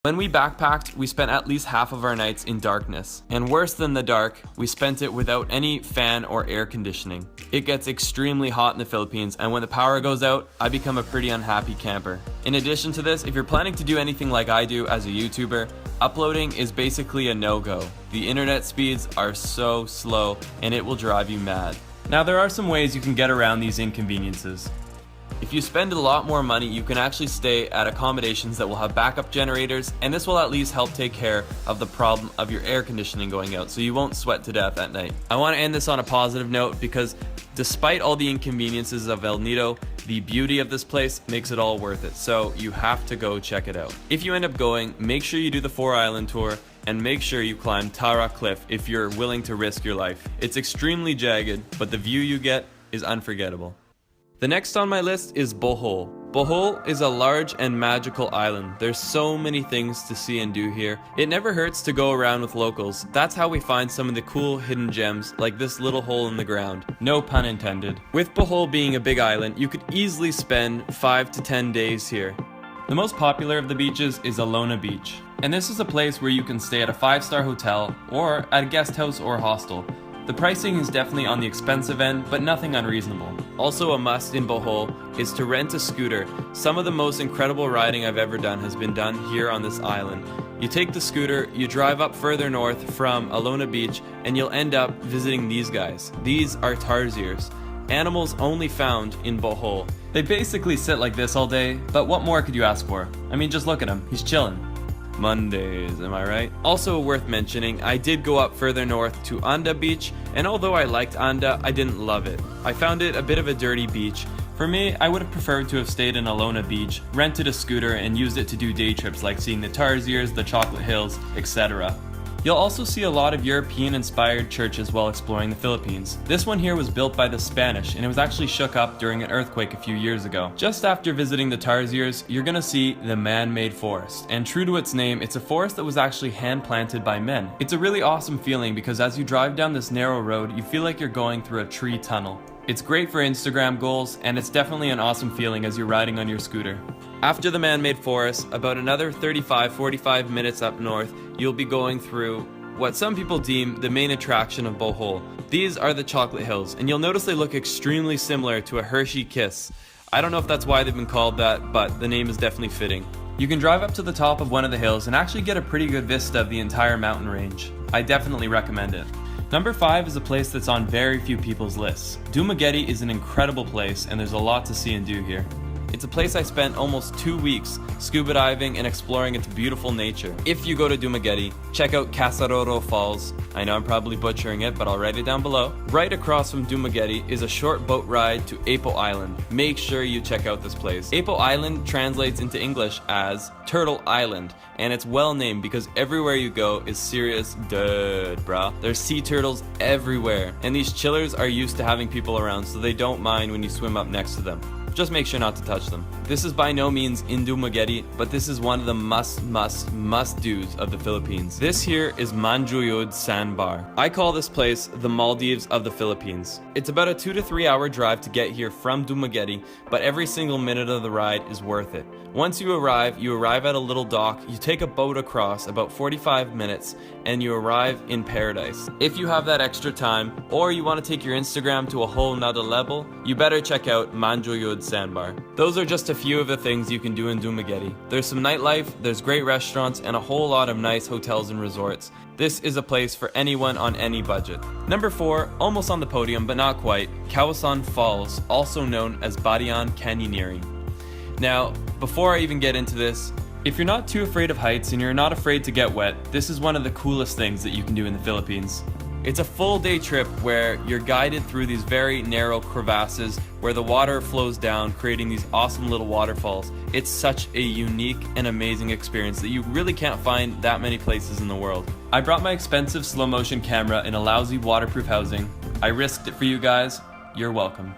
When we backpacked, we spent at least half of our nights in darkness. And worse than the dark, we spent it without any fan or air conditioning. It gets extremely hot in the Philippines, and when the power goes out, I become a pretty unhappy camper. In addition to this, if you're planning to do anything like I do as a YouTuber, uploading is basically a no-go. The internet speeds are so slow, and it will drive you mad. Now, there are some ways you can get around these inconveniences. If you spend a lot more money, you can actually stay at accommodations that will have backup generators, and this will at least help take care of the problem of your air conditioning going out, so you won't sweat to death at night. I want to end this on a positive note because despite all the inconveniences of El Nido, the beauty of this place makes it all worth it, so you have to go check it out. If you end up going, make sure you do the 4-island tour, and make sure you climb Tara Cliff if you're willing to risk your life. It's extremely jagged, but the view you get is unforgettable. The next on my list is Bohol. Bohol is a large and magical island. There's so many things to see and do here. It never hurts to go around with locals. That's how we find some of the cool hidden gems, like this little hole in the ground. No pun intended. With Bohol being a big island, you could easily spend 5 to 10 days here. The most popular of the beaches is Alona Beach. And this is a place where you can stay at a 5-star hotel or at a guest house or hostel. The pricing is definitely on the expensive end, but nothing unreasonable. Also a must in Bohol is to rent a scooter. Some of the most incredible riding I've ever done has been done here on this island. You take the scooter, you drive up further north from Alona Beach, and you'll end up visiting these guys. These are tarsiers, animals only found in Bohol. They basically sit like this all day, but what more could you ask for? I mean, just look at him, he's chilling. Mondays, am I right? Also worth mentioning, I did go up further north to Anda Beach, and although I liked Anda, I didn't love it. I found it a bit of a dirty beach. For me, I would have preferred to have stayed in Alona Beach, rented a scooter, and used it to do day trips like seeing the Tarsiers, the Chocolate Hills, etc. You'll also see a lot of European-inspired churches while exploring the Philippines. This one here was built by the Spanish, and it was actually shook up during an earthquake a few years ago. Just after visiting the Tarsiers, you're gonna see the man-made forest. And true to its name, it's a forest that was actually hand-planted by men. It's a really awesome feeling because as you drive down this narrow road, you feel like you're going through a tree tunnel. It's great for Instagram goals, and it's definitely an awesome feeling as you're riding on your scooter. After the man-made forest, about another 35-45 minutes up north, you'll be going through what some people deem the main attraction of Bohol. These are the Chocolate Hills, and you'll notice they look extremely similar to a Hershey Kiss. I don't know if that's why they've been called that, but the name is definitely fitting. You can drive up to the top of one of the hills and actually get a pretty good vista of the entire mountain range. I definitely recommend it. Number 5 is a place that's on very few people's lists. Dumaguete is an incredible place, and there's a lot to see and do here. It's a place I spent almost 2 weeks scuba diving and exploring its beautiful nature. If you go to Dumaguete, check out Casaroro Falls. I know I'm probably butchering it, but I'll write it down below. Right across from Dumaguete is a short boat ride to Apo Island. Make sure you check out this place. Apo Island translates into English as Turtle Island, and it's well named because everywhere you go is serious dirt, brah. There's sea turtles everywhere, and these chillers are used to having people around, so they don't mind when you swim up next to them. Just make sure not to touch them. This is by no means in Dumaguete, but this is one of the must-do's of the Philippines. This here is Manjoyud Sandbar. I call this place the Maldives of the Philippines. It's about a 2 to 3 hour drive to get here from Dumaguete, but every single minute of the ride is worth it. Once you arrive at a little dock, you take a boat across about 45 minutes, and you arrive in paradise. If you have that extra time, or you want to take your Instagram to a whole nother level, you better check out Manjoyud Sandbar. Those are just a few of the things you can do in Dumaguete. There's some nightlife, there's great restaurants, and a whole lot of nice hotels and resorts. This is a place for anyone on any budget. Number 4, almost on the podium but not quite, Kawasan Falls, also known as Barian Canyoneering. Now, before I even get into this, if you're not too afraid of heights and you're not afraid to get wet, this is one of the coolest things that you can do in the Philippines. It's a full day trip where you're guided through these very narrow crevasses where the water flows down, creating these awesome little waterfalls. It's such a unique and amazing experience that you really can't find that many places in the world. I brought my expensive slow motion camera in a lousy waterproof housing. I risked it for you guys. You're welcome.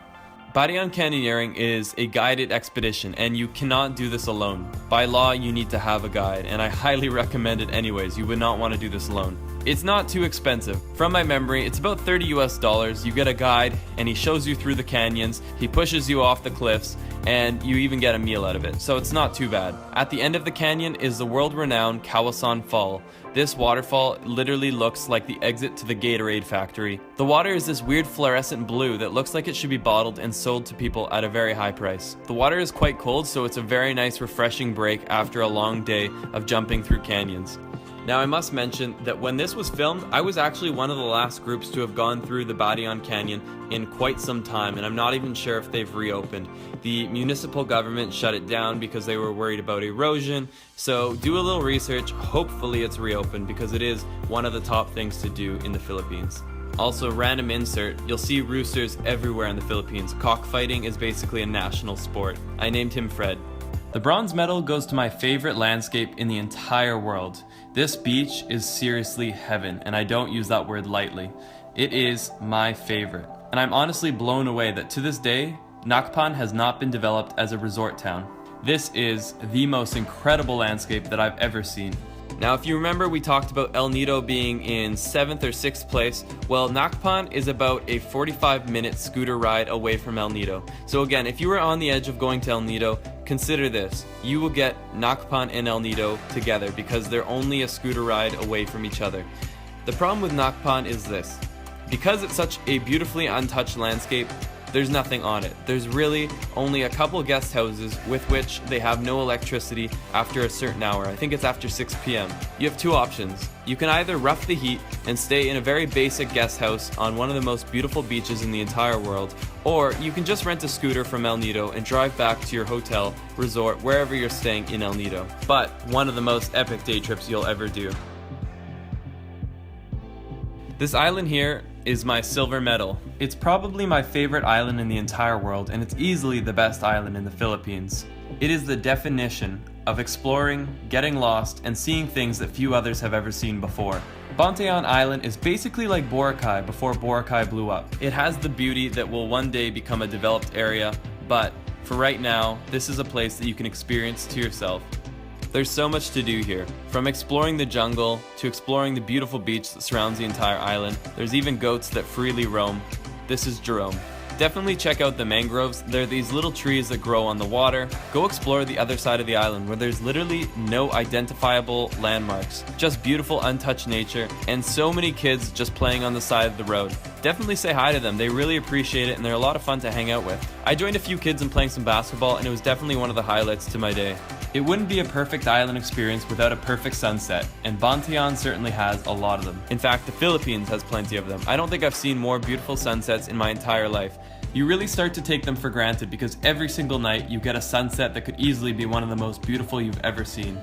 Barian Canyoneering is a guided expedition, and you cannot do this alone. By law, you need to have a guide, and I highly recommend it anyways. You would not want to do this alone. It's not too expensive. From my memory, it's about $30 US. You get a guide, and he shows you through the canyons, he pushes you off the cliffs, and you even get a meal out of it, so it's not too bad. At the end of the canyon is the world-renowned Kawasan Fall. This waterfall literally looks like the exit to the Gatorade factory. The water is this weird fluorescent blue that looks like it should be bottled and sold to people at a very high price. The water is quite cold, so it's a very nice refreshing break after a long day of jumping through canyons. Now I must mention that when this was filmed, I was actually one of the last groups to have gone through the Batayan Canyon in quite some time, and I'm not even sure if they've reopened. The municipal government shut it down because they were worried about erosion, so do a little research. Hopefully it's reopened because it is one of the top things to do in the Philippines. Also, random insert, you'll see roosters everywhere in the Philippines. Cockfighting is basically a national sport. I named him Fred. The bronze medal goes to my favorite landscape in the entire world. This beach is seriously heaven, and I don't use that word lightly. It is my favorite. And I'm honestly blown away that to this day, Nakpan has not been developed as a resort town. This is the most incredible landscape that I've ever seen. Now, if you remember, we talked about El Nido being in 7th or 6th place. Well, Nakpan is about a 45-minute scooter ride away from El Nido. So again, if you were on the edge of going to El Nido, consider this. You will get Nakpan and El Nido together because they're only a scooter ride away from each other. The problem with Nakpan is this. Because it's such a beautifully untouched landscape, there's nothing on it. There's really only a couple guest houses with which they have no electricity after a certain hour. I think it's after 6 p.m. You have two options. You can either rough the heat and stay in a very basic guest house on one of the most beautiful beaches in the entire world, or you can just rent a scooter from El Nido and drive back to your hotel, resort, wherever you're staying in El Nido. But one of the most epic day trips you'll ever do. This island here is my silver medal. It's probably my favorite island in the entire world, and it's easily the best island in the Philippines. It is the definition of exploring, getting lost, and seeing things that few others have ever seen before. Bantayan Island is basically like Boracay before Boracay blew up. It has the beauty that will one day become a developed area, but for right now, this is a place that you can experience to yourself. There's so much to do here, from exploring the jungle to exploring the beautiful beach that surrounds the entire island. There's even goats that freely roam. This is Jerome. Definitely check out the mangroves. They're these little trees that grow on the water. Go explore the other side of the island where there's literally no identifiable landmarks. Just beautiful untouched nature and so many kids just playing on the side of the road. Definitely say hi to them. They really appreciate it and they're a lot of fun to hang out with. I joined a few kids in playing some basketball and it was definitely one of the highlights to my day. It wouldn't be a perfect island experience without a perfect sunset, and Bantayan certainly has a lot of them. In fact, the Philippines has plenty of them. I don't think I've seen more beautiful sunsets in my entire life. You really start to take them for granted because every single night you get a sunset that could easily be one of the most beautiful you've ever seen.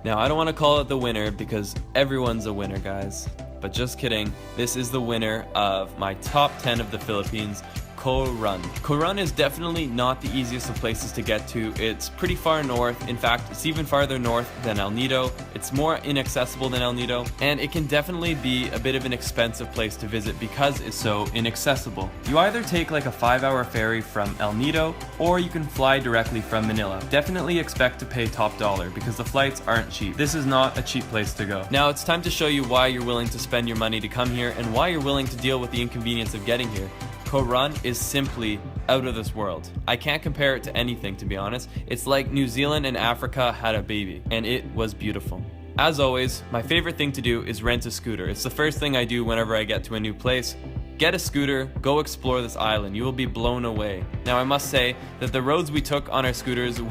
Now, I don't want to call it the winner because everyone's a winner, guys. But just kidding, this is the winner of my top 10 of the Philippines, Coron. Coron is definitely not the easiest of places to get to. It's pretty far north. In fact, it's even farther north than El Nido. It's more inaccessible than El Nido, and it can definitely be a bit of an expensive place to visit because it's so inaccessible. You either take like a 5-hour ferry from El Nido, or you can fly directly from Manila. Definitely expect to pay top dollar because the flights aren't cheap. This is not a cheap place to go. Now it's time to show you why you're willing to spend your money to come here and why you're willing to deal with the inconvenience of getting here. Coron is simply out of this world. I can't compare it to anything, to be honest. It's like New Zealand and Africa had a baby, and it was beautiful. As always, my favorite thing to do is rent a scooter. It's the first thing I do whenever I get to a new place. Get a scooter, go explore this island. You will be blown away. Now I must say that the roads we took on our scooters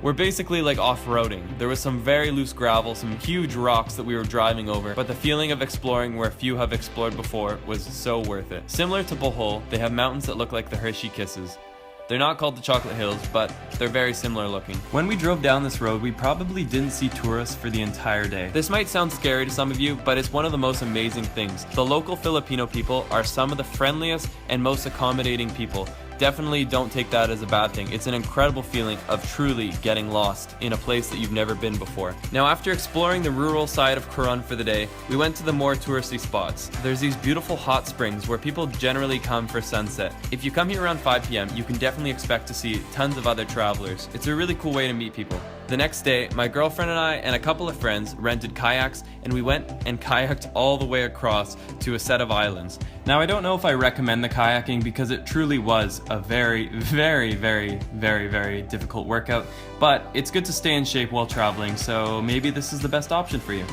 were basically like off-roading. There was some very loose gravel, some huge rocks that we were driving over, but the feeling of exploring where few have explored before was so worth it. Similar to Bohol, they have mountains that look like the Hershey Kisses. They're not called the Chocolate Hills, but they're very similar looking. When we drove down this road, we probably didn't see tourists for the entire day. This might sound scary to some of you, but it's one of the most amazing things. The local Filipino people are some of the friendliest and most accommodating people. Definitely don't take that as a bad thing. It's an incredible feeling of truly getting lost in a place that you've never been before. Now, after exploring the rural side of Coron for the day, we went to the more touristy spots. There's these beautiful hot springs where people generally come for sunset. If you come here around 5 p.m., you can definitely expect to see tons of other travelers. It's a really cool way to meet people. The next day, my girlfriend and I and a couple of friends rented kayaks, and we went and kayaked all the way across to a set of islands. Now, I don't know if I recommend the kayaking because it truly was a very, very, very, very, very difficult workout, but it's good to stay in shape while traveling, so maybe this is the best option for you.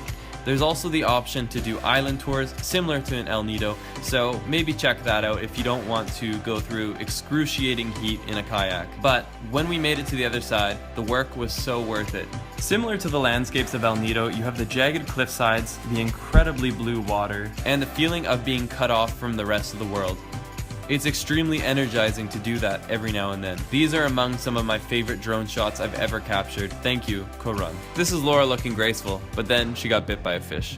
There's also the option to do island tours similar to an El Nido, so maybe check that out if you don't want to go through excruciating heat in a kayak. But when we made it to the other side, the work was so worth it. Similar to the landscapes of El Nido, you have the jagged cliff sides, the incredibly blue water, and the feeling of being cut off from the rest of the world. It's extremely energizing to do that every now and then. These are among some of my favorite drone shots I've ever captured. Thank you, Korun. This is Laura looking graceful, but then she got bit by a fish.